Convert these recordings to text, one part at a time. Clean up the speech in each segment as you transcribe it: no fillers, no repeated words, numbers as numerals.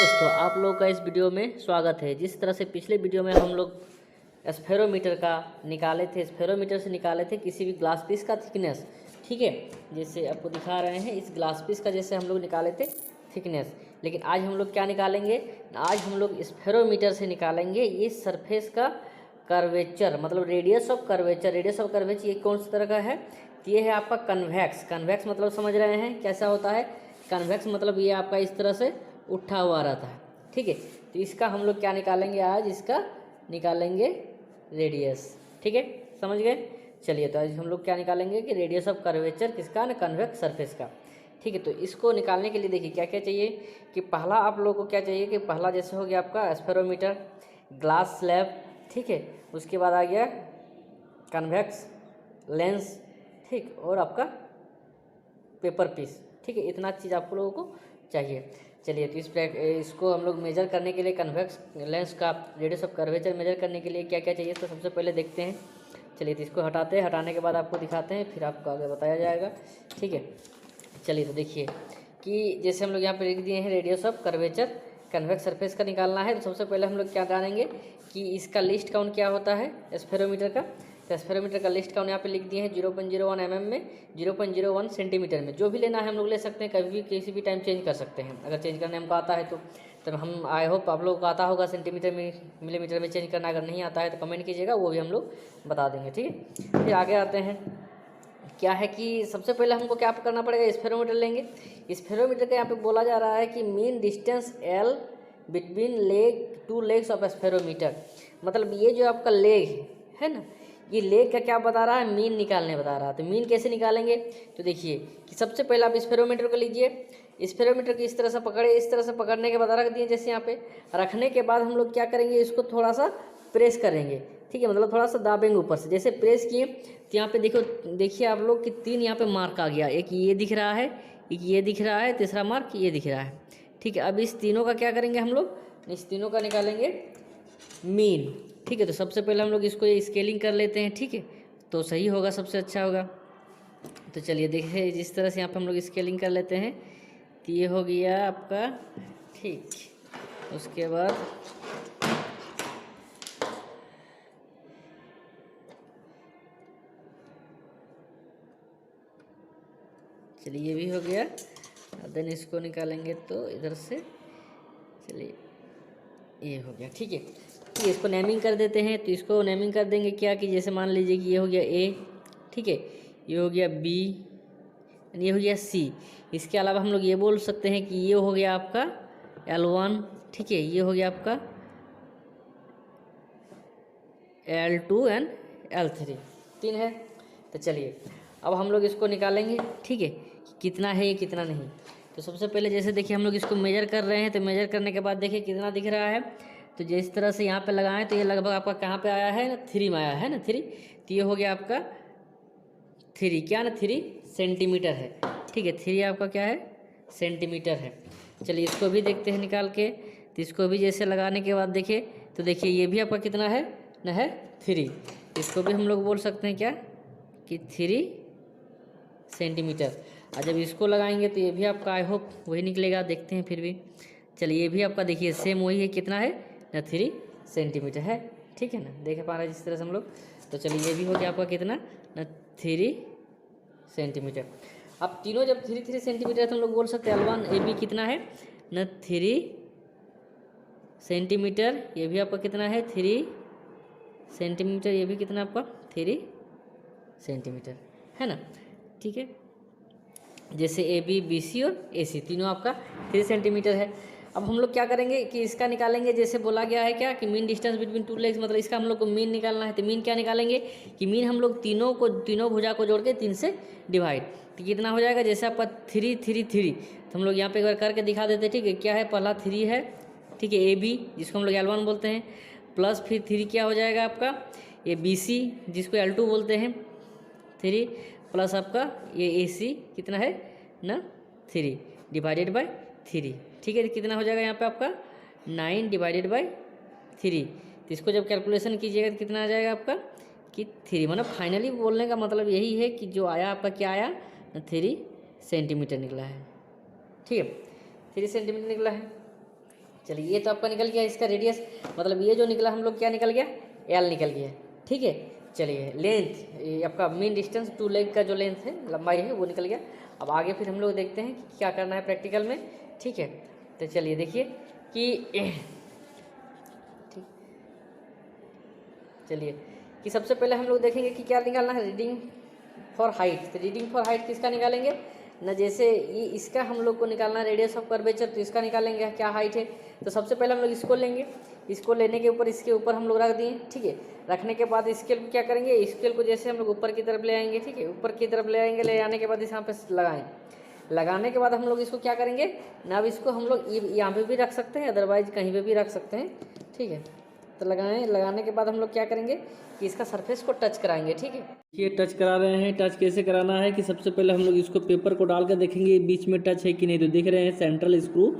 दोस्तों आप लोगों का इस वीडियो में स्वागत है। जिस तरह से पिछले वीडियो में हम लोग स्फेरोमीटर का निकाले थे, स्फेरोमीटर से निकाले थे किसी भी ग्लास पीस का थिकनेस, ठीक है। जैसे आपको दिखा रहे हैं इस ग्लास पीस का जैसे हम लोग निकाले थे थिकनेस। लेकिन आज हम लोग क्या निकालेंगे, आज हम लोग स्फेरोमीटर से निकालेंगे इस सरफेस का कर्वेचर, मतलब radius of curvature. Radius of curvature ये कौन सी तरह का है, तो ये है आपका कन्वेक्स। कन्वेक्स मतलब समझ रहे हैं कैसा होता है। कन्वेक्स मतलब ये आपका इस तरह से उठा हुआ रहता है, ठीक है। तो इसका हम लोग क्या निकालेंगे, आज इसका निकालेंगे रेडियस, ठीक है, समझ गए। चलिए तो आज हम लोग क्या निकालेंगे कि रेडियस ऑफ कर्वेचर किसका ना, कन्वेक्स सरफेस का, ठीक है। तो इसको निकालने के लिए देखिए क्या क्या चाहिए कि पहला आप लोगों को क्या चाहिए कि पहला जैसे हो गया आपका स्फेरोमीटर, ग्लास स्लैब, ठीक है। उसके बाद आ गया कन्वेक्स लेंस, ठीक, और आपका पेपर पीस, ठीक है। इतना चीज़ आप लोगों को चाहिए। चलिए तो इसको हम लोग मेजर करने के लिए कन्वेक्स लेंस का रेडियस ऑफ कर्वेचर मेजर करने के लिए क्या क्या चाहिए, तो सबसे पहले देखते हैं। चलिए तो इसको हटाते हैं, हटाने के बाद आपको दिखाते हैं, फिर आपको आगे बताया जाएगा, ठीक है। चलिए तो देखिए कि जैसे हम लोग यहाँ पे लिख दिए हैं radius of curvature convex surface का निकालना है। तो सबसे पहले हम लोग क्या जानेंगे कि इसका लिस्ट काउंट क्या होता है स्फेरोमीटर का। तो स्फेरोमीटर का लिस्ट काउंट यहाँ पे लिख दिए हैं 0.01 mm में, 0.01 सेंटीमीटर में। जो भी लेना है हम लोग ले सकते हैं, कभी भी किसी भी टाइम चेंज कर सकते हैं अगर चेंज करने हमको आता है तो। तब हम आई होप आप लोगों को आता होगा सेंटीमीटर में मिलीमीटर में चेंज करना। अगर नहीं आता है तो कमेंट कीजिएगा, वो भी हम लोग बता देंगे, ठीक है। फिर आगे आते हैं, क्या है कि सबसे पहले हमको क्या करना पड़ेगा, स्फेरोमीटर लेंगे। स्फेरोमीटर का यहाँ पे बोला जा रहा है कि mean distance L between two legs of spherometer. मतलब ये जो आपका लेग है ना, ये लेग का क्या बता रहा है, मीन निकालने बता रहा है। तो मीन कैसे निकालेंगे, तो देखिए कि सबसे पहले आप स्फेरोमीटर को लीजिए। स्फेरोमीटर को इस तरह से पकड़े, इस तरह से पकड़ने के बाद रख दिए जैसे यहाँ पे। रखने के बाद हम लोग क्या करेंगे, इसको थोड़ा सा प्रेस करेंगे, ठीक है, मतलब थोड़ा सा दाबेंगे ऊपर से। जैसे प्रेस किए तो यहाँ पे देखो, देखिए आप लोग कि 3 यहाँ पे मार्क आ गया। एक ये दिख रहा है, एक ये दिख रहा है, तीसरा मार्क ये दिख रहा है, ठीक है। अब इस तीनों का क्या करेंगे हम लोग, इस तीनों का निकालेंगे मीन, ठीक है। तो सबसे पहले हम लोग इसको ये स्केलिंग कर लेते हैं, ठीक है, तो सही होगा, सबसे अच्छा होगा। तो चलिए देखिए जिस तरह से यहाँ पे हम लोग स्केलिंग कर लेते हैं, तो ये हो गया आपका, ठीक। उसके बाद चलिए ये भी हो गया। देन इसको निकालेंगे तो इधर से, चलिए ये हो गया, ठीक है। तो इसको नेमिंग कर देते हैं। तो इसको नेमिंग कर देंगे क्या कि जैसे मान लीजिए कि ये हो गया A, ठीक है, ये हो गया B, ये हो गया C। इसके अलावा हम लोग ये बोल सकते हैं कि ये हो गया आपका L1, ठीक है, ये हो गया आपका L2 एंड L3, 3 है। तो चलिए अब हम लोग इसको निकालेंगे, ठीक है, कितना है ये कितना नहीं। तो सबसे पहले जैसे देखिए हम लोग इसको मेजर कर रहे हैं, तो मेजर करने के बाद देखिए कितना दिख रहा है। तो जिस तरह से यहाँ पे लगाएं तो ये लगभग आपका कहाँ पे आया है ना, 3 में आया है ना, 3। तो ये हो गया आपका 3 क्या ना, 3 सेंटीमीटर है, ठीक है। 3 आपका क्या है, सेंटीमीटर है। चलिए इसको भी देखते हैं निकाल के। तो इसको भी जैसे लगाने के बाद देखिए, तो देखिए ये भी आपका कितना है ना, है 3। इसको भी हम लोग बोल सकते हैं क्या कि 3 सेंटीमीटर। और जब इसको लगाएंगे तो ये भी आपका आई होप वही निकलेगा, देखते हैं फिर भी। चलिए ये भी आपका देखिए सेम वही है, कितना है ना, 3 सेंटीमीटर है, ठीक है ना, देख पा रहे हैं जिस तरह से हम लोग। तो चलिए ये भी हो गया आपका कितना ना, 3 सेंटीमीटर। अब तीनों जब 3 सेंटीमीटर तो हम लोग बोल सकते हैं L1 AB कितना है ना, 3 सेंटीमीटर। ये भी आपका कितना है, 3 सेंटीमीटर। ये भी कितना आपका 3 सेंटीमीटर है ना, ठीक है। जैसे AB BC और AC तीनों आपका 3 सेंटीमीटर है। अब हम लोग क्या करेंगे कि इसका निकालेंगे। जैसे बोला गया है क्या कि mean distance between two legs, मतलब इसका हम लोग को मीन निकालना है। तो मीन क्या निकालेंगे कि मीन हम लोग तीनों भुजा को जोड़ के 3 से डिवाइड, तो कितना हो जाएगा। जैसे आपका 3 3 3, तो हम लोग यहाँ पे एक बार करके दिखा देते हैं, ठीक है। क्या है, पहला 3 है, ठीक है, AB जिसको हम लोग L1 बोलते हैं, प्लस फिर 3 क्या हो जाएगा आपका ये BC जिसको L2 बोलते हैं, 3 प्लस आपका ये AC कितना है ना, 3 डिवाइडेड बाय 3, ठीक है। कितना हो जाएगा यहाँ पे आपका 9 डिवाइडेड बाय 3। तो इसको जब कैलकुलेशन कीजिएगा तो कितना आ जाएगा आपका कि 3, मतलब फाइनली बोलने का मतलब यही है कि जो आया आपका क्या आया ना, 3 सेंटीमीटर निकला है, ठीक है, 3 सेंटीमीटर निकला है। चलिए ये तो आपका निकल गया इसका रेडियस, मतलब ये जो निकला हम लोग क्या निकल गया, एल निकल गया। ठीक है, चलिए लेंथ, ये आपका मेन डिस्टेंस टू लेग का जो लेंथ है, लंबाई है, वो निकल गया। अब आगे फिर हम लोग देखते हैं कि क्या करना है प्रैक्टिकल में। ठीक है, तो चलिए देखिए कि ठीक, चलिए कि सबसे पहले हम लोग देखेंगे कि क्या निकालना है, रीडिंग फॉर हाइट। तो रीडिंग फॉर हाइट किसका निकालेंगे ना, जैसे ये इसका हम लोग को निकालना है रेडियस ऑफ कर्वेचर, तो इसका निकालेंगे क्या हाइट है। तो सबसे पहले हम लोग इसको लेंगे, इसको लेने के ऊपर इसके ऊपर हम लोग रख दिए। ठीक है, रखने के बाद स्केल को क्या करेंगे, स्केल को जैसे हम लोग ऊपर की तरफ ले आएंगे। ठीक है, ऊपर की तरफ ले आएंगे, ले आने के बाद इस यहाँ पे लगाएं। लगाने के बाद हम लोग इसको क्या करेंगे ना, अब इसको हम लोग यहाँ पे भी रख सकते हैं, अदरवाइज कहीं पे भी रख सकते हैं। ठीक है, तो लगाने के बाद हम लोग क्या करेंगे कि इसका सरफेस को टच कराएंगे। ठीक है, ये टच करा रहे हैं। टच कैसे कराना है कि सबसे पहले हम लोग इसको पेपर को डाल कर देखेंगे बीच में टच है कि नहीं। तो देख रहे हैं सेंट्रल स्क्रू,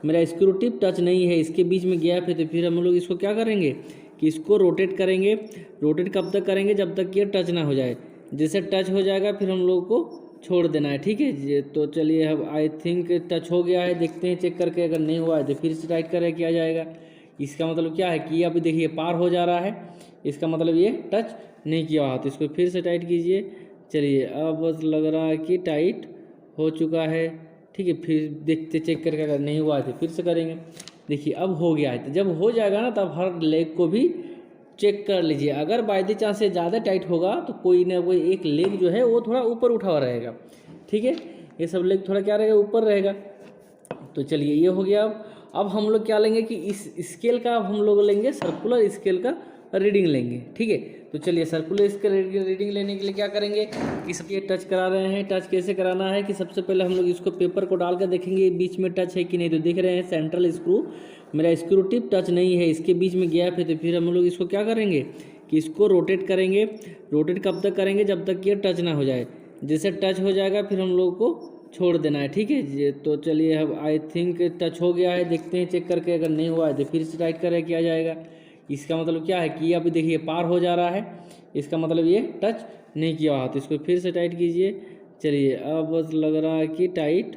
मेरा स्क्रू टिप टच नहीं है, इसके बीच में गैप है। तो फिर हम लोग इसको क्या करेंगे कि इसको रोटेट करेंगे। रोटेट कब तक करेंगे, जब तक ये टच ना हो जाए। जैसे टच हो जाएगा फिर हम लोग को छोड़ देना है। ठीक है, तो चलिए अब आई थिंक टच हो गया है, देखते हैं चेक करके। अगर नहीं हुआ है तो फिर से टाइट करें, किया जाएगा। इसका मतलब क्या है कि ये अभी देखिए पार हो जा रहा है, इसका मतलब ये टच नहीं किया हुआ। तो इसको फिर से टाइट कीजिए। चलिए अब बस लग रहा है कि टाइट हो चुका है। ठीक है, फिर देखते चेक करके, अगर नहीं हुआ है तो फिर से करेंगे। देखिए अब हो गया है। तो जब हो जाएगा ना तब हर लेग को भी चेक कर लीजिए। अगर बाय द चांस से ज़्यादा टाइट होगा तो कोई ना कोई एक लेग जो है वो थोड़ा ऊपर उठा हुआ रहेगा। ठीक है, ये सब लेग थोड़ा क्या रहेगा, ऊपर रहेगा। तो चलिए ये हो गया। अब हम लोग क्या लेंगे कि इस स्केल का अब हम लोग लेंगे, सर्कुलर स्केल का रीडिंग लेंगे। ठीक है, तो चलिए सर्कुलर स्केल रीडिंग लेने के लिए क्या करेंगे कि सब ये टच करा रहे हैं। टच कैसे कराना है कि सबसे पहले हम लोग इसको पेपर को डाल कर देखेंगे बीच में टच है कि नहीं। तो देख रहे हैं सेंट्रल स्क्रू, मेरा स्क्रू टिप टच नहीं है, इसके बीच में गैप है। तो फिर हम लोग इसको क्या करेंगे कि इसको रोटेट करेंगे। रोटेट कब तक करेंगे, जब तक ये टच ना हो जाए। जैसे टच हो जाएगा फिर हम लोग को छोड़ देना है। ठीक है, तो चलिए अब आई थिंक टच हो गया है, देखते हैं चेक करके। अगर नहीं हुआ है तो फिर से टाइट करें, किया जाएगा। इसका मतलब क्या है कि ये अभी देखिए पार हो जा रहा है, इसका मतलब ये टच नहीं किया हुआ। तो इसको फिर से टाइट कीजिए। चलिए अब बस लग रहा है कि टाइट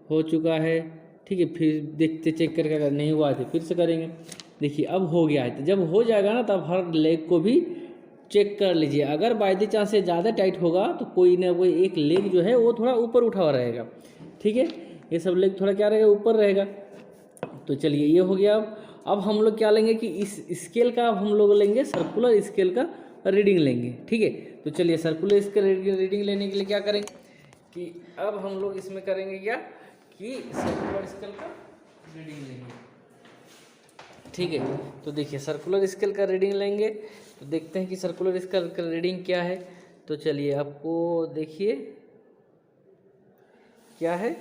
हो चुका है। ठीक है, फिर देखते चेक करके, अगर नहीं हुआ है तो फिर से करेंगे। देखिए अब हो गया है। तो जब हो जाएगा ना तब हर लेग को भी चेक कर लीजिए। अगर बाय द चांस से ज़्यादा टाइट होगा तो कोई ना कोई एक लेग जो है वो थोड़ा ऊपर उठा हुआ रहेगा। ठीक है, ये सब लेग थोड़ा क्या रहेगा, ऊपर रहेगा। तो चलिए ये हो गया। अब हम लोग क्या लेंगे कि इस स्केल का अब हम लोग लेंगे, सर्कुलर स्केल का रीडिंग लेंगे। ठीक है, तो चलिए सर्कुलर स्केल रीडिंग लेने के लिए क्या करेंगे कि अब हम लोग इसमें करेंगे क्या कि सर्कुलर स्केल का रीडिंग लेंगे। ठीक है, तो देखिए सर्कुलर स्केल का रीडिंग लेंगे। तो देखते हैं कि सर्कुलर स्केल का रीडिंग क्या है। तो चलिए आपको देखिए क्या है।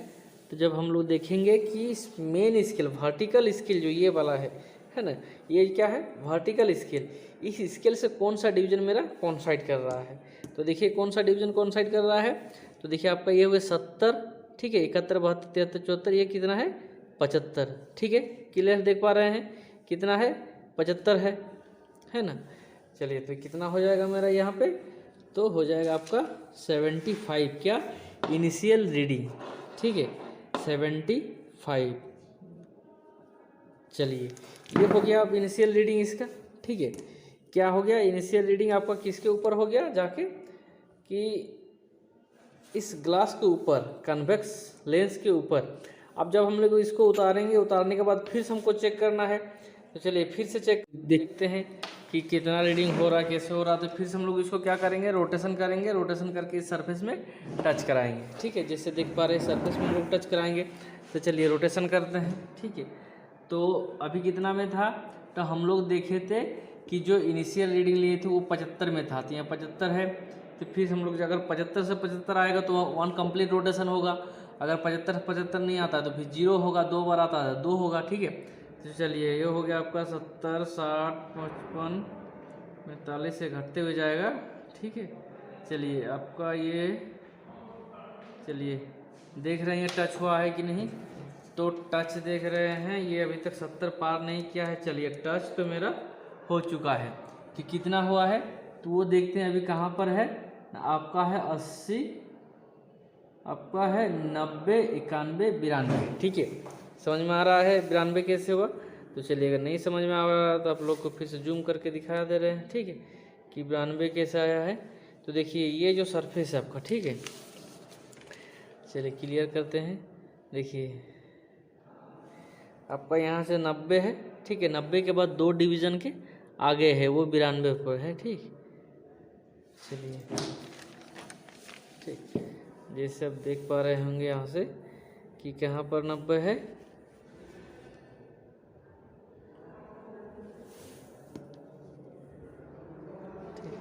तो जब हम लोग देखेंगे कि मेन स्केल, वर्टिकल स्केल जो ये वाला है ना, ये क्या है, वर्टिकल स्केल। इस स्केल से कौन सा डिवीजन मेरा कॉन्साइड कर रहा है। तो देखिए कौन सा डिवीजन कॉन्साइड कर रहा है। तो देखिए आपका ये हुए 70। ठीक है, 71, 72, 73, 74, ये कितना है 75। ठीक है, क्लियर देख पा रहे हैं कितना है 75 है ना। चलिए तो कितना हो जाएगा मेरा यहाँ पे, तो हो जाएगा आपका 75 क्या इनिशियल रीडिंग। ठीक है, 75। चलिए ये हो गया अब इनिशियल रीडिंग इसका। ठीक है, क्या हो गया इनिशियल रीडिंग आपका किसके ऊपर हो गया जाके कि इस ग्लास के ऊपर, कन्वेक्स लेंस के ऊपर। अब जब हम लोग इसको उतारेंगे, उतारने के बाद फिर से हमको चेक करना है। तो चलिए फिर से चेक देखते हैं कि कितना रीडिंग हो रहा है, कैसे हो रहा है। तो फिर से हम लोग इसको क्या करेंगे, रोटेशन करेंगे। रोटेशन करके इस सरफेस में टच कराएंगे। ठीक है, जैसे देख पा रहे हैं सरफेस में हम लोग टच कराएंगे। तो चलिए रोटेशन करते हैं। ठीक है, तो अभी कितना में था, तो हम लोग देखे थे कि जो इनिशियल रीडिंग लिए थे वो 75 में था। तो यहाँ 75 है। तो फिर हम लोग अगर 75 से 75 आएगा तो 1 कंप्लीट रोटेशन होगा। अगर 75 से 75 नहीं आता तो फिर 0 होगा, 2 बार आता है 2 होगा। ठीक है, तो चलिए ये हो गया आपका 70, 60, 55, 45 से घटते हुए जाएगा। ठीक है, चलिए आपका ये, चलिए देख रहे हैं टच हुआ है कि नहीं। तो टच देख रहे हैं, ये अभी तक 70 पार नहीं किया है। चलिए टच तो मेरा हो चुका है। कि कितना हुआ है तो वो देखते हैं अभी कहाँ पर है। आपका है 80, आपका है 90, 91, 92। ठीक है, समझ में आ रहा है 92 कैसे हुआ। तो चलिए अगर नहीं समझ में आ रहा तो आप लोग को फिर से जूम करके दिखा दे रहे हैं, ठीक है, कि 92 कैसे आया है। तो देखिए ये जो सरफेस है आपका, ठीक है, चलिए क्लियर करते हैं। देखिए आपका यहाँ से 90 है, ठीक है, 90 के बाद 2 डिवीज़न के आगे है वो 92 पर है, ठीक। चलिए ठीक, जैसे आप देख पा रहे होंगे यहाँ से कि कहाँ पर 90 है। ठीक,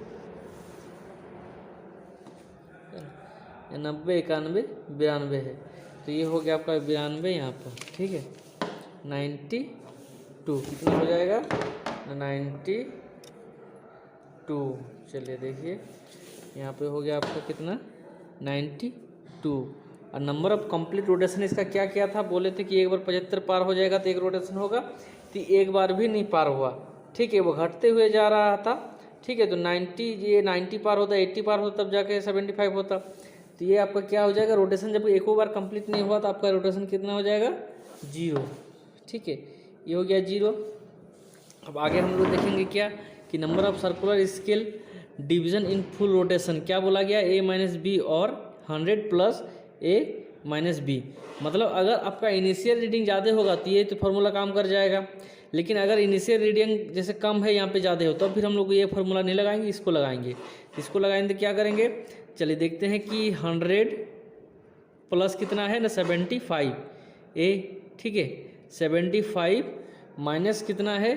90, 91, 92 है, तो ये हो गया आपका 92 यहाँ पर, ठीक है। 92 कितना हो जाएगा? 92। चलिए देखिए यहाँ पे हो गया आपका कितना? 92। और नंबर ऑफ कंप्लीट रोटेशन इसका क्या क्या था? बोले थे कि एक बार 75 पार हो जाएगा तो एक रोटेशन होगा, तो एक बार भी नहीं पार हुआ, ठीक है, वो घटते हुए जा रहा था, ठीक है। तो 90 पार होता, 80 पार होता, तब जाके 75 होता। तो ये आपका क्या हो जाएगा? रोटेशन जब एक बार कंप्लीट नहीं हुआ तो आपका रोटेशन कितना हो जाएगा? 0, ठीक है, ये हो गया 0। अब आगे हम लोग देखेंगे क्या कि number of circular scale division in full rotation क्या बोला गया? a माइनस बी और 100 प्लस a माइनस बी। मतलब अगर आपका इनिशियल रीडिंग ज़्यादा होगा तो ये तो फार्मूला काम कर जाएगा, लेकिन अगर इनिशियल रीडिंग जैसे कम है यहाँ पे ज़्यादा हो, तब फिर हम लोग ये फार्मूला नहीं लगाएंगे, इसको लगाएंगे। इसको लगाएंगे तो क्या करेंगे? चलिए देखते हैं कि 100 प्लस कितना है ना 75 a, ठीक है, 75 माइनस कितना है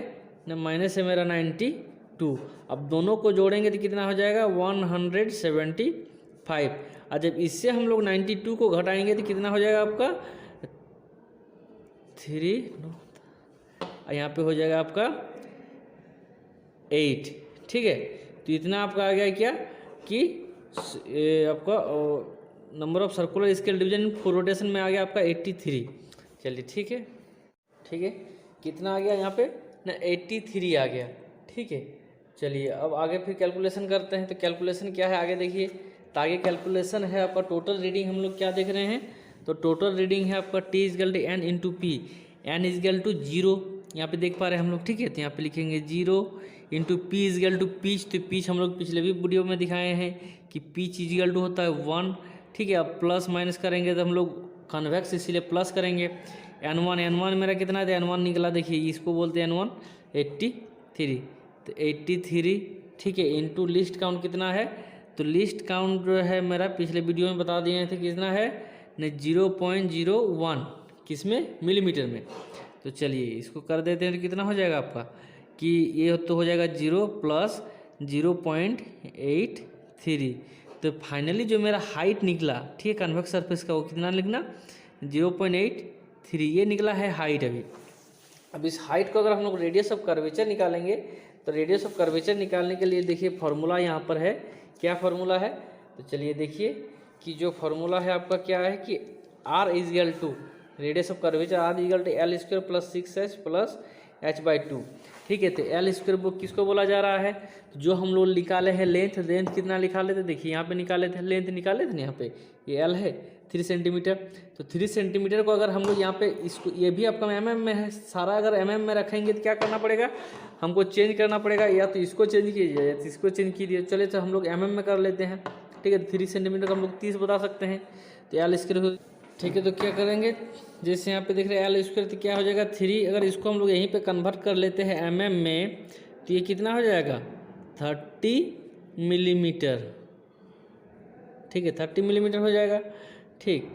ना, माइनस है मेरा 92। अब दोनों को जोड़ेंगे तो कितना हो जाएगा? 175। और जब इससे हम लोग 92 को घटाएंगे तो कितना हो जाएगा आपका? 3, और यहाँ पे हो जाएगा आपका 8, ठीक है। तो इतना आपका आ गया क्या कि आपका number of circular scale division full rotation में आ गया आपका 83। चलिए ठीक है, ठीक है, कितना आ गया यहाँ पे ना 83 आ गया, ठीक है। चलिए अब आगे फिर कैलकुलेशन करते हैं। तो कैलकुलेशन क्या है आगे देखिए, तो आगे कैलकुलेशन है आपका टोटल रीडिंग। हम लोग क्या देख रहे हैं? तो टोटल रीडिंग है आपका T equal to N into P, N equal to 0, यहाँ पे देख पा रहे हैं हम लोग, ठीक है। तो यहाँ पे लिखेंगे 0 into P equal to pitch. तो पीच हम लोग पिछले भी वीडियो में दिखाए हैं कि पीच इजगल टू होता है 1, ठीक है। अब प्लस माइनस करेंगे तो हम लोग कन्वेक्स इसीलिए प्लस करेंगे। N1 मेरा कितना है? N1 निकला, देखिए इसको बोलते हैं N1 83। तो 83, ठीक है, इंटू लिस्ट काउंट कितना है? तो लिस्ट काउंट जो है मेरा पिछले वीडियो में बता दिए थे कितना है न 0.01, किसमें? मिलीमीटर में। तो चलिए इसको कर देते हैं तो कितना हो जाएगा आपका कि ये तो हो जाएगा 0 प्लस 0.83। तो फाइनली जो मेरा हाइट निकला, ठीक है, कन्वेक्स सरफेस का, वो कितना लिखना? 0.83 ये निकला है हाइट। अब इस हाइट को अगर हम लोग रेडियस ऑफ कर्वेचर निकालेंगे तो रेडियस ऑफ कर्वेचर निकालने के लिए देखिए फॉर्मूला यहाँ पर है। क्या फार्मूला है? तो चलिए देखिए कि जो फार्मूला है आपका क्या है कि R equal to radius of curvature R equal to L square plus 6h plus h/2, ठीक है। तो L स्क्वायर वो किसको बोला जा रहा है? तो जो हम लोग निकाले हैं लेंथ कितना निकाले थे? देखिए यहाँ पे निकाले थे, लेंथ निकाले थे ना, यहाँ पे ये L है 3 सेंटीमीटर। तो 3 सेंटीमीटर को अगर हम लोग यहाँ पे इसको, ये भी आपका mm में है सारा, अगर mm में रखेंगे तो क्या करना पड़ेगा? हमको चेंज करना पड़ेगा, या तो इसको चेंज कीजिए या तो इसको चेंज कीजिए। चलिए तो हम लोग mm में कर लेते हैं, ठीक है। 3 सेंटीमीटर को हम लोग 30 बता सकते हैं, तो L स्क्वायर, ठीक है। तो क्या करेंगे? जैसे यहाँ पे देख रहे हैं L स्क्वायर, तो क्या हो जाएगा 3। अगर इसको हम लोग यहीं पे कन्वर्ट कर लेते हैं mm में तो ये कितना हो जाएगा? 30 मिलीमीटर, ठीक है, 30 मिलीमीटर हो जाएगा, ठीक।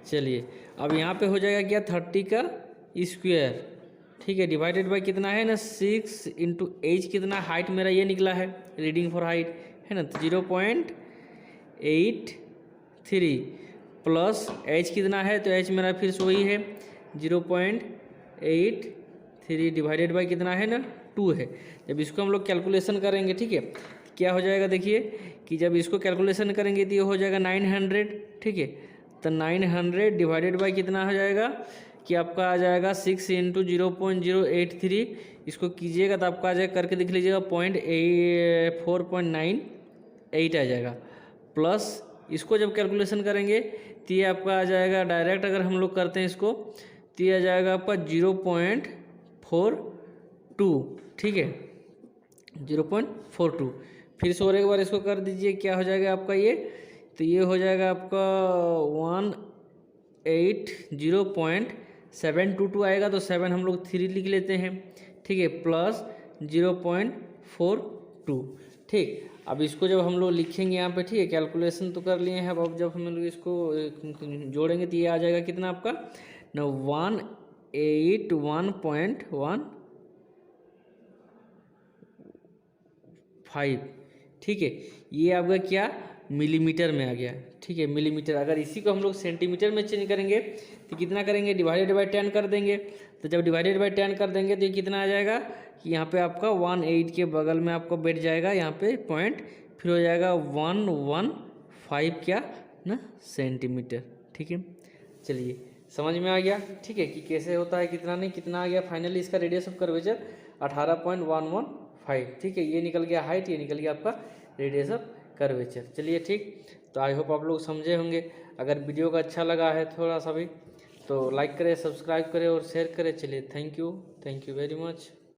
चलिए अब यहाँ पे हो जाएगा क्या? 30 का स्क्वायर, ठीक है, डिवाइडेड बाय कितना है ना 6 इंटू एच, कितना हाइट मेरा ये निकला है, रीडिंग फॉर हाइट है ना, तो 0.83 प्लस एच कितना है? तो एच मेरा फिर से वही है 0.83 डिवाइडेड बाय कितना है ना 2 है। जब इसको हम लोग कैलकुलेशन करेंगे, ठीक है, क्या हो जाएगा? देखिए कि जब इसको कैलकुलेशन करेंगे तो ये हो जाएगा 900, ठीक है। तो 900 डिवाइडेड बाय कितना हो जाएगा कि आपका आ जाएगा 6 इंटू 0.083। इसको कीजिएगा तो आपका आ जाएगा, करके देख लीजिएगा 4.98 आ जाएगा। प्लस इसको जब कैलकुलेशन करेंगे तो ये आपका आ जाएगा डायरेक्ट, अगर हम लोग करते हैं इसको तो ये आ जाएगा आपका 0.42, ठीक है, 0.42। फिर से और एक बार इसको कर दीजिए, क्या हो जाएगा आपका ये, तो ये हो जाएगा आपका 180.722 आएगा, तो 7 हम लोग 3 लिख लेते हैं, ठीक है, प्लस 0.42, ठीक। अब इसको जब हम लोग लिखेंगे यहाँ पे, ठीक है, कैलकुलेशन तो कर लिए हैं, अब जब हम लोग इसको जोड़ेंगे तो ये आ जाएगा कितना आपका न 181.15, ठीक है। ये आपका क्या मिलीमीटर में आ गया, ठीक है, मिलीमीटर। अगर इसी को हम लोग सेंटीमीटर में चेंज करेंगे तो कितना करेंगे, डिवाइडेड बाई 10 कर देंगे। तो जब डिवाइडेड बाई 10 कर देंगे तो ये कितना आ जाएगा कि यहाँ पे आपका 18 के बगल में आपको बैठ जाएगा यहाँ पे पॉइंट, फिर हो जाएगा 115 क्या ना सेंटीमीटर, ठीक है। चलिए समझ में आ गया, ठीक है, कि कैसे होता है, कितना नहीं कितना आ गया। फाइनली इसका रेडियस ऑफ कर्वेचर 18.115, ठीक है, ये निकल गया हाइट, ये निकल गया आपका रेडियस ऑफ कर्वेचर। चलिए ठीक, तो आई होप आप लोग समझे होंगे। अगर वीडियो का अच्छा लगा है थोड़ा सा भी तो लाइक करें, सब्सक्राइब करें और शेयर करें। चलिए थैंक यू वेरी मच।